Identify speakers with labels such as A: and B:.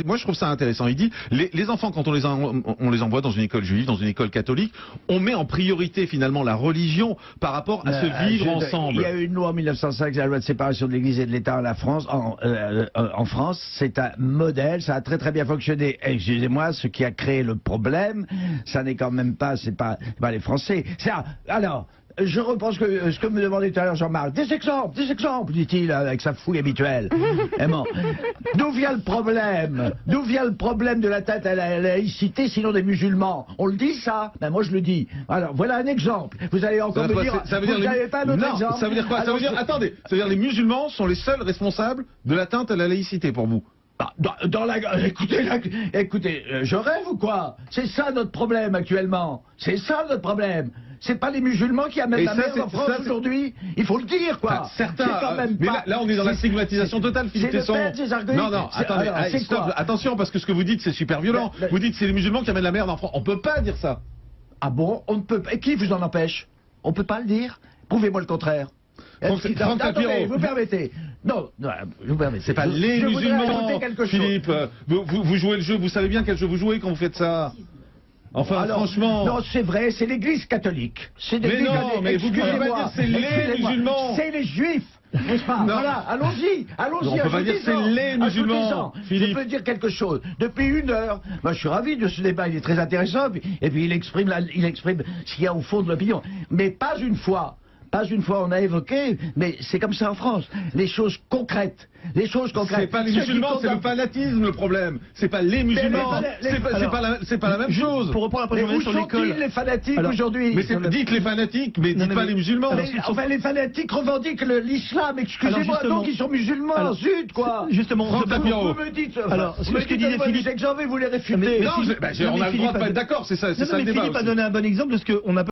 A: Moi, je trouve ça intéressant. Il dit, les enfants, quand on les envoie dans une école juive, dans une école catholique, on met en priorité finalement la religion par rapport à se vivre ensemble.
B: Il y a eu une loi en 1905, la loi de séparation de l'Église et de l'État en France. C'est un modèle, ça a très très bien fonctionné. Excusez-moi, ce qui a créé le problème, ça n'est quand même pas, c'est pas les Français. Alors. Je repense que ce que me demandait tout à l'heure Jean-Marc. Des exemples, dit-il avec sa fouille habituelle. Bon. D'où vient le problème? D'où vient le problème de l'atteinte à la laïcité, sinon des musulmans? On le dit ça? Ben moi je le dis. Alors voilà un exemple. Vous allez encore me dire, vous n'avez pas d'autre exemple?
A: Ça veut dire quoi? Alors, attendez, ça veut dire les musulmans sont les seuls responsables de l'atteinte à la laïcité pour vous?
B: Écoutez, je rêve ou quoi? C'est ça notre problème actuellement. C'est ça notre problème. C'est pas les musulmans qui amènent la merde en France aujourd'hui. Il faut le dire, quoi.
A: Enfin, certains. Quand même mais là, on est dans la stigmatisation totale, Philippe Tesson. Non, attendez. Attention, parce que ce que vous dites, c'est super violent. Vous dites c'est les musulmans qui amènent la merde en France. On peut pas dire ça.
B: Ah bon? On ne peut pas. Et qui vous en empêche? On peut pas le dire? Prouvez-moi le contraire. Attendez, vous permettez. Non, vous permettez.
A: C'est pas les musulmans, Philippe. Vous jouez le jeu, vous savez bien quel jeu vous jouez quand vous faites ça. Enfin, alors, franchement...
B: Non, c'est vrai, c'est l'Église catholique.
A: Mais non, mais vous pouvez pas dire c'est les musulmans.
B: C'est les Juifs, n'est-ce pas? Voilà, allons-y.
A: On peut pas dire c'est les musulmans, Philippe.
B: Je peux dire quelque chose. Depuis 1 heure, moi je suis ravi de ce débat, il est très intéressant, et puis il exprime ce qu'il y a au fond de l'opinion. Mais pas une fois on a évoqué, mais c'est comme ça en France, les choses concrètes.
A: C'est pas les musulmans, c'est le fanatisme le problème. C'est pas les musulmans. C'est pas la même chose.
B: Pour reprendre la parole sur l'école. Les fanatiques aujourd'hui.
A: Mais dites les fanatiques, mais dites pas les musulmans.
B: Enfin, les fanatiques revendiquent l'islam. Excusez-moi, donc ils sont musulmans. Zut, quoi.
C: Justement,
B: vous me dites. Alors, ce que disait Philippe, j'en vais vous les réfuter.
A: On a le droit de pas être d'accord. C'est ça le débat.
C: Philippe a donné un bon exemple de ce qu'on a